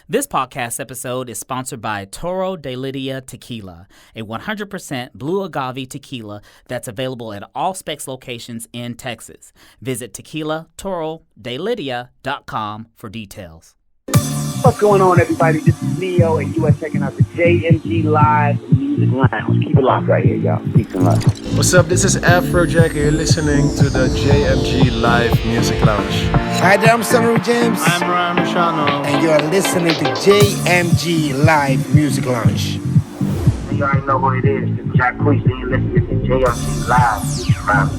This podcast episode is sponsored by Toro de Lidia Tequila, a 100% blue agave tequila that's available at all Specs locations in Texas. Visit tequilatorodelidya.com for details. What's going on, everybody? This is Leo, and you are checking out the JMG Live Music Lounge. Keep it locked right here, y'all. Peace and love. What's up? This is Afrojack, and you're listening to the JMG Live Music Lounge. Hi there, I'm Sonny James. I'm Marshmello. And you're listening to JMG Live Music Lounge. You already know what it is. It's Jacquari, and you're listening to JMG Live Music Lounge.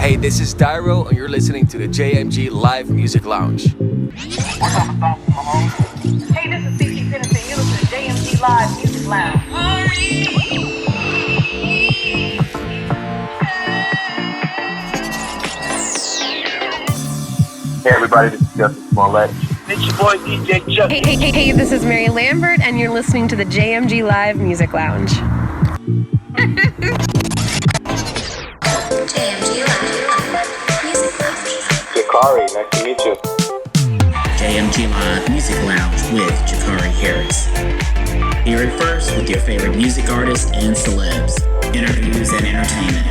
Hey, this is Dyro, and you're listening to the JMG Live Music Lounge. What's up, Malone? Hey, this is CC Citizen. You're listening to JMG Live Music Lounge. Hey everybody, this is Jussie Smollett. It's your boy DJ Jussie. Hey, this is Mary Lambert, and you're listening to the JMG Live Music Lounge. JMG Live Music Lounge. Jacquari, nice to meet you. JMG Live Music Lounge with Jacquari Harris. Hear it first with your favorite music artists and celebs. Interviews and entertainment.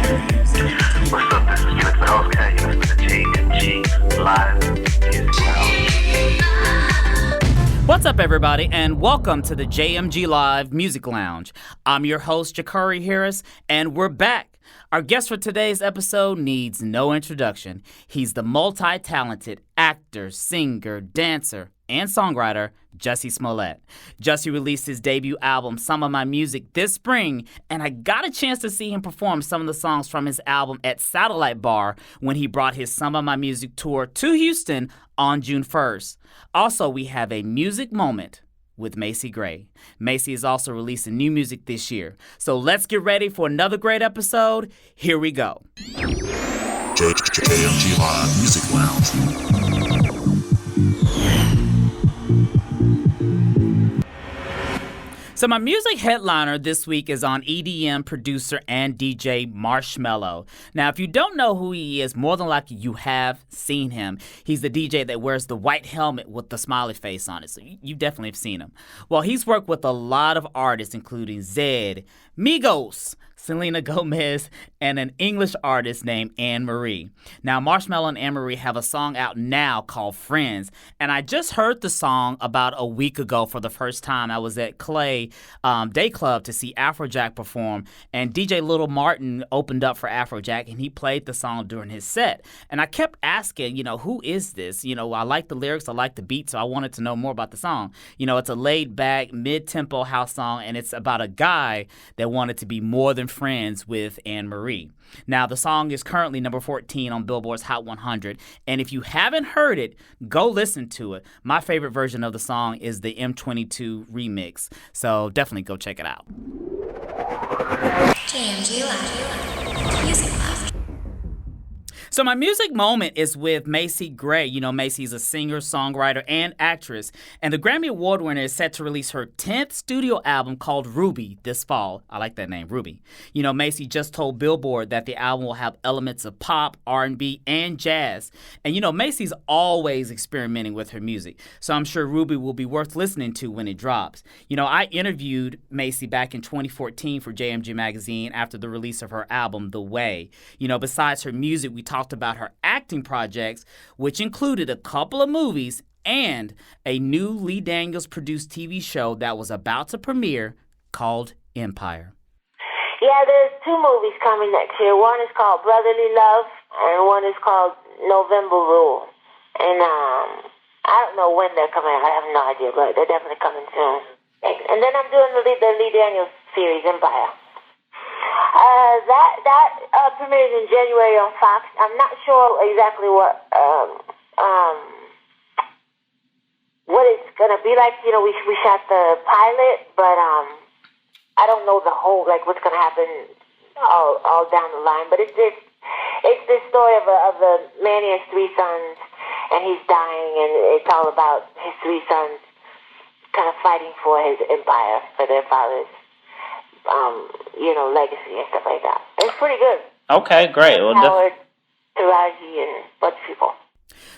What's up, this is Tristan Oscar. You're listening to JMG Live Music Lounge. What's up, everybody, and welcome to the JMG Live Music Lounge. I'm your host, Jacquari Harris, and we're back. Our guest for today's episode needs no introduction. He's the multi-talented actor, singer, dancer, and songwriter, Jussie Smollett. Jussie released his debut album, Some of My Music, this spring, and I got a chance to see him perform some of the songs from his album at Satellite Bar when he brought his Some of My Music tour to Houston on June 1st. Also, we have a music moment with Macy Gray. Macy is also releasing new music this year. So let's get ready for another great episode. Here we go. JMG Live Music Lounge. So my music headliner this week is on EDM producer and DJ Marshmello. Now, if you don't know who he is, more than likely you have seen him. He's the DJ that wears the white helmet with the smiley face on it, so you definitely have seen him. Well, he's worked with a lot of artists, including Zedd, Migos, Selena Gomez, and an English artist named Anne Marie. Now, Marshmello and Anne Marie have a song out now called Friends, and I just heard the song about a week ago for the first time. I was at Clay Day Club to see Afrojack perform, and DJ Little Martin opened up for Afrojack, and he played the song during his set. And I kept asking, who is this? I like the lyrics, I like the beat, so I wanted to know more about the song. It's a laid-back, mid-tempo house song, and it's about a guy that wanted to be more than friends with Anne Marie. Now, the song is currently number 14 on Billboard's Hot 100, and if you haven't heard it, go listen to it. My favorite version of the song is the M22 remix, so definitely go check it out. JMG Live Music Lounge. So my music moment is with Macy Gray. Macy's a singer, songwriter, and actress. And the Grammy Award winner is set to release her 10th studio album called Ruby this fall. I like that name, Ruby. Macy just told Billboard that the album will have elements of pop, R&B, and jazz. And, Macy's always experimenting with her music. So I'm sure Ruby will be worth listening to when it drops. I interviewed Macy back in 2014 for JMG Magazine after the release of her album, The Way. Besides her music, we talked about her acting projects, which included a couple of movies and a new Lee Daniels-produced TV show that was about to premiere called Empire. Yeah, there's two movies coming next year. One is called Brotherly Love, and one is called November Rule. And I don't know when they're coming out. I have no idea, but they're definitely coming soon. And then I'm doing the Lee Daniels series, Empire. That premieres in January on Fox. I'm not sure exactly what it's gonna be like. We shot the pilot, but I don't know the whole what's gonna happen all down the line. But it's this story of the man. He has three sons, and he's dying, and it's all about his three sons kind of fighting for his empire, for their father's legacy and stuff like that. It's pretty good. Okay, great. Well, Howard, Taraji, and a bunch of people.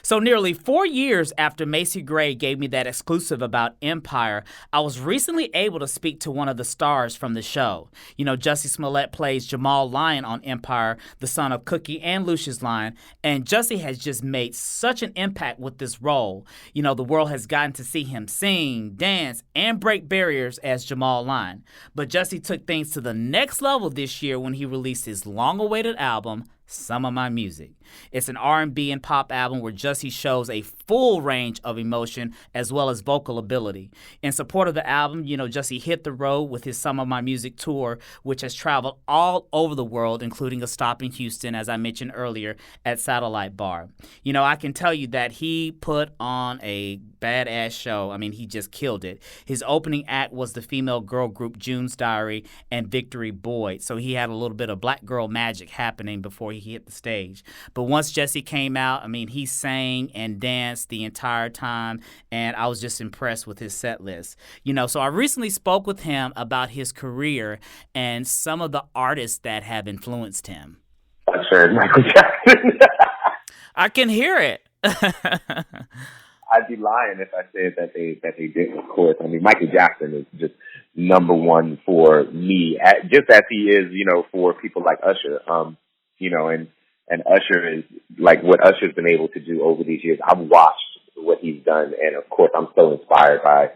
So nearly 4 years after Macy Gray gave me that exclusive about Empire, I was recently able to speak to one of the stars from the show. You know, Jussie Smollett plays Jamal Lyon on Empire, the son of Cookie and Lucius Lyon, and Jussie has just made such an impact with this role. You know, the world has gotten to see him sing, dance, and break barriers as Jamal Lyon. But Jussie took things to the next level this year when he released his long-awaited album, Some of My Music. It's an R&B and pop album where Jussie shows a full range of emotion as well as vocal ability. In support of the album, you know, Jussie hit the road with his Some of My Music tour, which has traveled all over the world, including a stop in Houston, as I mentioned earlier, at Satellite Bar. You know, I can tell you that he put on a badass show. I mean, he just killed it. His opening act was the female girl group June's Diary and Victory Boyd, so he had a little bit of black girl magic happening before he hit the stage. But once Jussie came out, I mean, he sang and danced the entire time, and I was just impressed with his set list. You know, so I recently spoke with him about his career and some of the artists that have influenced him. Usher and Michael Jackson. I can hear it. I'd be lying if I said that they didn't, of course. I mean, Michael Jackson is just number one for me, just as he is, you know, for people like Usher. You know, and Usher is like what Usher's been able to do over these years. I've watched what he's done, and of course, I'm so inspired by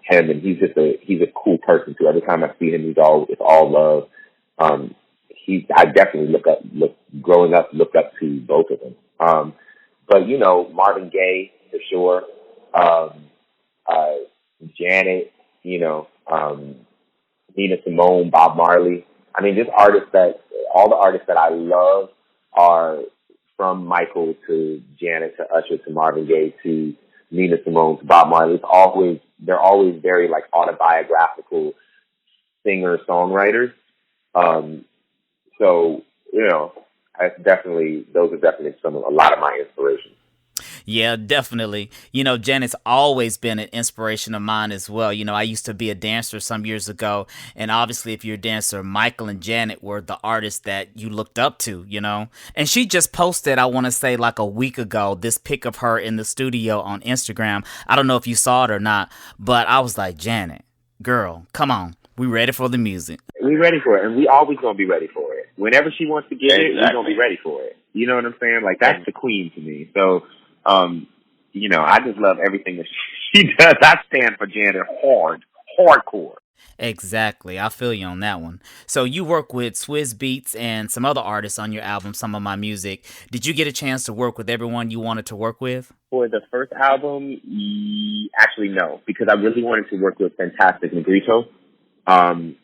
him. And he's a cool person too. Every time I see him, it's all love. I definitely growing up, looked up to both of them. But you know, Marvin Gaye for sure, Janet, you know, Nina Simone, Bob Marley. I mean, all the artists that I love are from Michael to Janet to Usher to Marvin Gaye to Nina Simone to Bob Marley. They're always very like autobiographical singer-songwriters. So, you know, those are definitely a lot of my inspirations. Yeah, definitely. You know, Janet's always been an inspiration of mine as well. You know, I used to be a dancer some years ago, and obviously if you're a dancer, Michael and Janet were the artists that you looked up to, you know. And she just posted, I want to say like a week ago, this pic of her in the studio on Instagram. I don't know if you saw it or not, but I was like, Janet, girl, come on. We ready for the music. We ready for it, and we always going to be ready for it. Whenever she wants to get it, we're going to be ready for it. You know what I'm saying? Like, that's the queen to me. So, you know, I just love everything that she does. I stand for Janet hardcore. Exactly. I feel you on that one. So you work with Swizz Beatz and some other artists on your album, Some of My Music. Did you get a chance to work with everyone you wanted to work with? For the first album, actually no, because I really wanted to work with Fantastic Negrito, and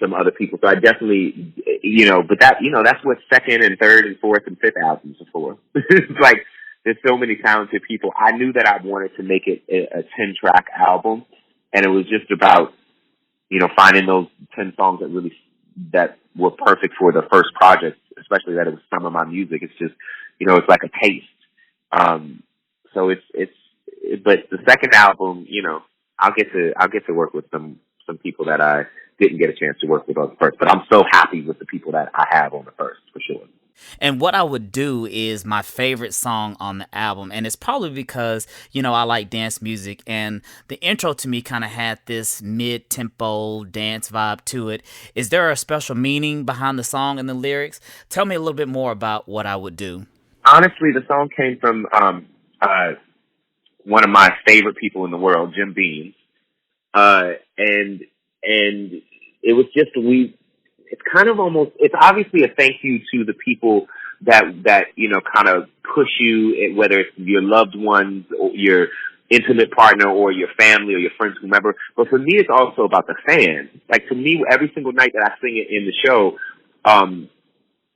some other people. So I definitely, you know, but that, you know, that's what second and third and fourth and fifth albums are for. It's like, there's so many talented people. I knew that I wanted to make it a 10-track album, and it was just about, you know, finding those 10 songs that were perfect for the first project, especially that it was Some of My Music. It's just, you know, it's like a taste. So but the second album, you know, I'll get to work with some people that I didn't get a chance to work with on the first, but I'm so happy with the people that I have on the first, for sure. And what I would do is my favorite song on the album, and it's probably because, you know, I like dance music, and the intro to me kind of had this mid-tempo dance vibe to it. Is there a special meaning behind the song and the lyrics? Tell me a little bit more about what I would do. Honestly, the song came from one of my favorite people in the world, Jim Beam. And it was just, it's kind of almost, it's obviously a thank you to the people that, you know, kind of push you, whether it's your loved ones or your intimate partner or your family or your friends, whomever. But for me, it's also about the fans. Like, to me, every single night that I sing it in the show,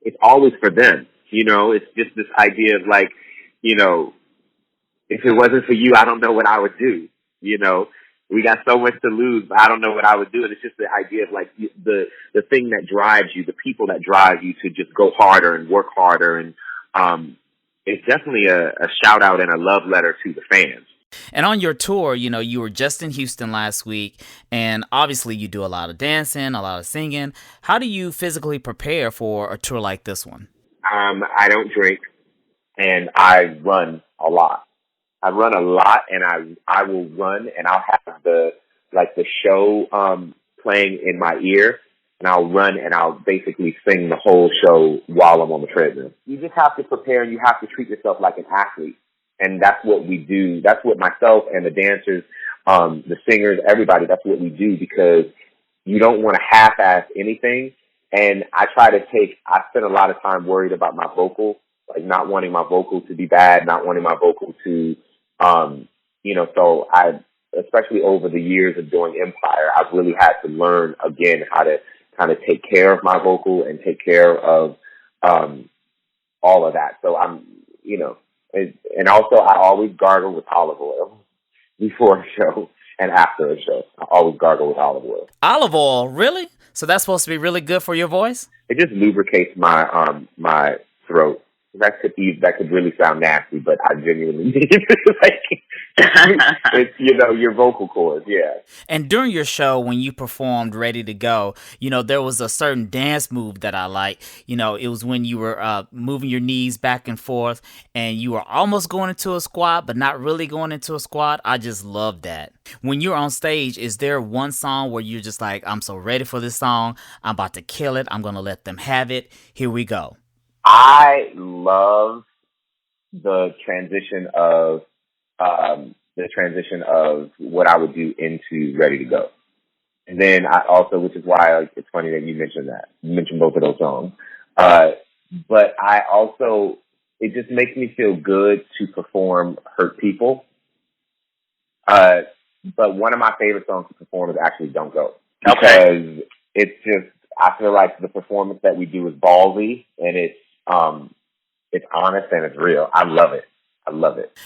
it's always for them. You know, it's just this idea of like, you know, if it wasn't for you, I don't know what I would do. You know, we got so much to lose, but I don't know what I would do. And it's just the idea of like the thing that drives you, the people that drive you to just go harder and work harder. And it's definitely a shout out and a love letter to the fans. And on your tour, you know, you were just in Houston last week, and obviously you do a lot of dancing, a lot of singing. How do you physically prepare for a tour like this one? I don't drink, and I run a lot. I run a lot, and I will run, and I'll have the show playing in my ear, and I'll run, and I'll basically sing the whole show while I'm on the treadmill. You just have to prepare, and you have to treat yourself like an athlete, and that's what we do. That's what myself and the dancers, the singers, everybody, that's what we do, because you don't want to half-ass anything. And I spend a lot of time worried about my vocal, like not wanting my vocal to be bad, not wanting my vocal to, so especially over the years of doing Empire, I've really had to learn again how to kind of take care of my vocal and take care of, all of that. So and also I always gargle with olive oil before a show and after a show. I always gargle with olive oil. Olive oil, really? So that's supposed to be really good for your voice? It just lubricates my my throat. That could really sound nasty, but I genuinely mean it. It's your vocal cords, yeah. And during your show, when you performed Ready to Go, there was a certain dance move that I like. It was when you were moving your knees back and forth, and you were almost going into a squat, but not really going into a squat. I just love that. When you're on stage, is there one song where you're just like, I'm so ready for this song, I'm about to kill it, I'm going to let them have it, here we go? I love the transition of what I would do into Ready to Go. And then I also, which is why it's funny that you mentioned that. You mentioned both of those songs. But I also, it just makes me feel good to perform Hurt People. But one of my favorite songs to perform is actually Don't Go. Because it's just, I feel like the performance that we do is ballsy, and it's honest and it's real. I love it.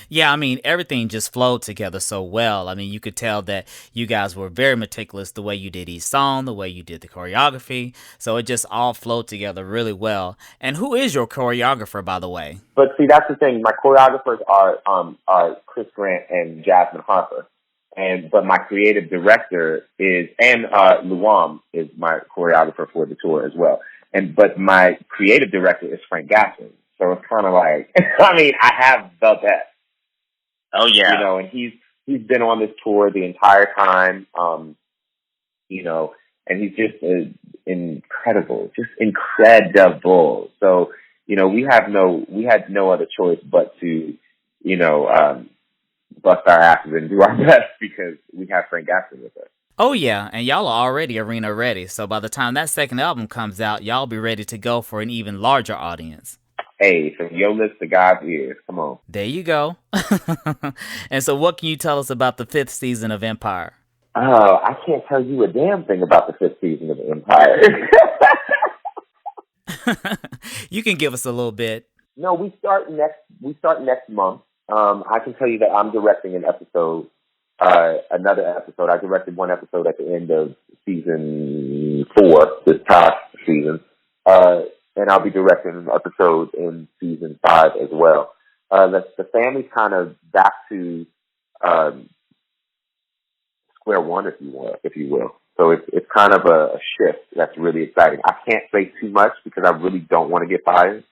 Yeah, I mean, everything just flowed together so well. I mean, you could tell that you guys were very meticulous, the way you did each song, the way you did the choreography. So it just all flowed together really well. And who is your choreographer, by the way? But see, that's the thing. My choreographers are Chris Grant and Jasmine Harper. But my creative director is, and Luam is my choreographer for the tour as well. But my creative director is Frank Gasson. So it's kind of like, I have the best. Oh yeah. And he's been on this tour the entire time. And he's just incredible. So, we had no other choice but to, bust our asses and do our best because we have Frank Gasson with us. Oh, yeah, and y'all are already arena ready, so by the time that second album comes out, y'all be ready to go for an even larger audience. Hey, from your lips to God's ears, come on. There you go. And so what can you tell us about the 5th season of Empire? Oh, I can't tell you a damn thing about the 5th season of Empire. You can give us a little bit. No, we start next month. I can tell you that I'm directing another episode. I directed one episode at the end of season 4, this past season. And I'll be directing an episode in season 5 as well. The family's kind of back to square one, if you will. So it's kind of a shift that's really exciting. I can't say too much because I really don't want to get fired.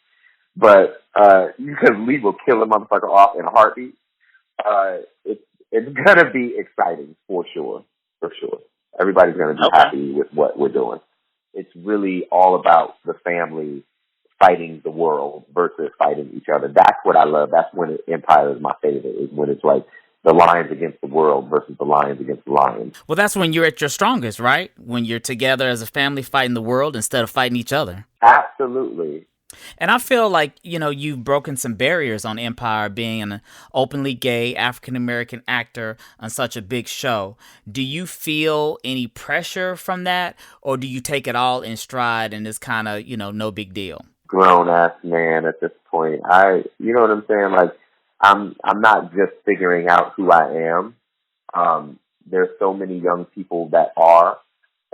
But because Lee will kill a motherfucker off in a heartbeat. It's gonna be exciting for sure. Everybody's gonna be happy with what we're doing. It's really all about the family fighting the world versus fighting each other. That's what I love. That's when Empire is my favorite, is when it's like the lions against the world versus the lions against the lions. Well, that's when you're at your strongest, right? When you're together as a family fighting the world instead of fighting each other. Absolutely. And I feel like, you've broken some barriers on Empire, being an openly gay African-American actor on such a big show. Do you feel any pressure from that, or do you take it all in stride and it's kind of, no big deal? Grown-ass man at this point. You know what I'm saying? Like, I'm not just figuring out who I am. There's so many young people that are,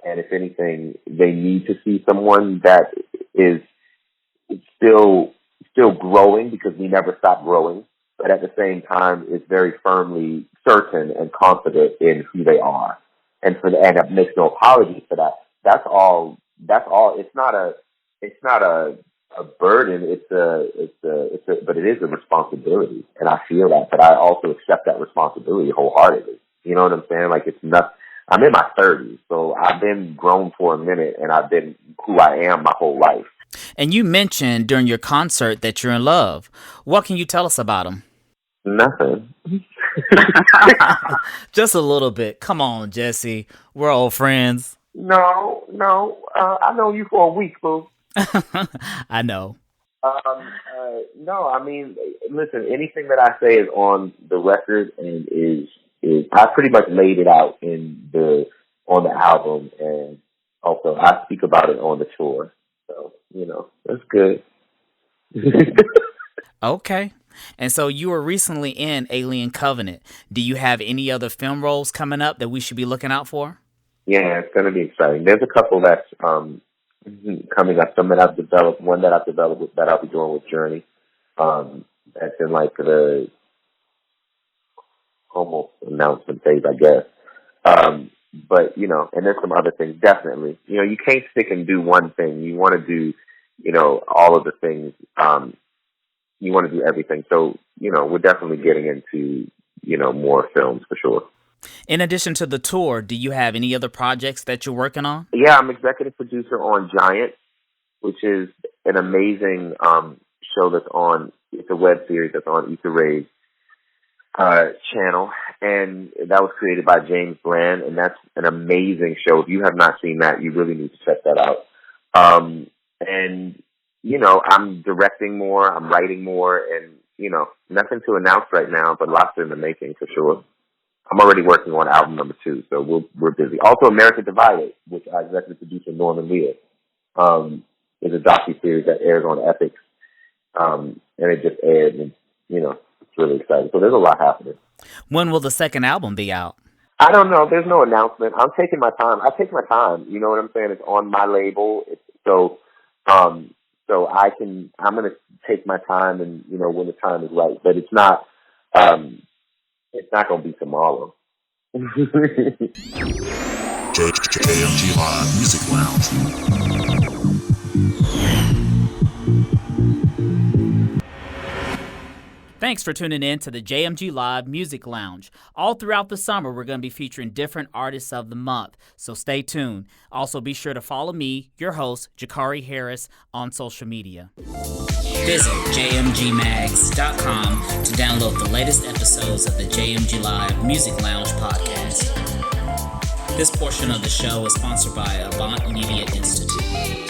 and if anything, they need to see someone that is still growing, because we never stop growing, but at the same time is very firmly certain and confident in who they are, and makes no apology for that. That's all. It's not a a burden. But it is a responsibility, and I feel that. But I also accept that responsibility wholeheartedly. You know what I'm saying? Like, it's not. I'm in my 30s, so I've been grown for a minute, and I've been who I am my whole life. And you mentioned during your concert that you're in love. What can you tell us about him? Nothing. Just a little bit. Come on, Jussie. We're old friends. No. I know you for a week, boo. I know. No, I mean, listen, anything that I say is on the record and is I pretty much laid it out on the album, and also I speak about it on the tour. So, that's good. Okay. And so you were recently in Alien Covenant. Do you have any other film roles coming up that we should be looking out for? Yeah, it's going to be exciting. There's a couple that's coming up. Some that I've developed. One that I've developed that I'll be doing with Journey. That's in like the almost announcement phase, I guess. But, and there's some other things, definitely. You can't stick and do one thing. You want to do, all of the things. You want to do everything. So, we're definitely getting into, more films for sure. In addition to the tour, do you have any other projects that you're working on? Yeah, I'm executive producer on Giant, which is an amazing show that's on, it's a web series that's on Issa Rae's channel, and that was created by James Bland, and that's an amazing show. If you have not seen that, you really need to check that out. And I'm directing more, I'm writing more, and nothing to announce right now, but lots in the making for sure. I'm already working on album number 2, so we're busy. Also, America Divided, which I executive producer Norman Lear, is a docu-series that airs on Epic, and it just aired, and it's really exciting. So there's a lot happening. When will the second album be out? I don't know. There's no announcement. I'm taking my time. I take my time. You know what I'm saying? It's on my label. So I'm going to take my time, and when the time is right. But it's not going to be tomorrow. JMG Live Music Lounge. Thanks for tuning in to the JMG Live Music Lounge. All throughout the summer, we're going to be featuring different artists of the month, so stay tuned. Also, be sure to follow me, your host, Jacquari Harris, on social media. Visit jmgmags.com to download the latest episodes of the JMG Live Music Lounge podcast. This portion of the show is sponsored by Avant Media Institute.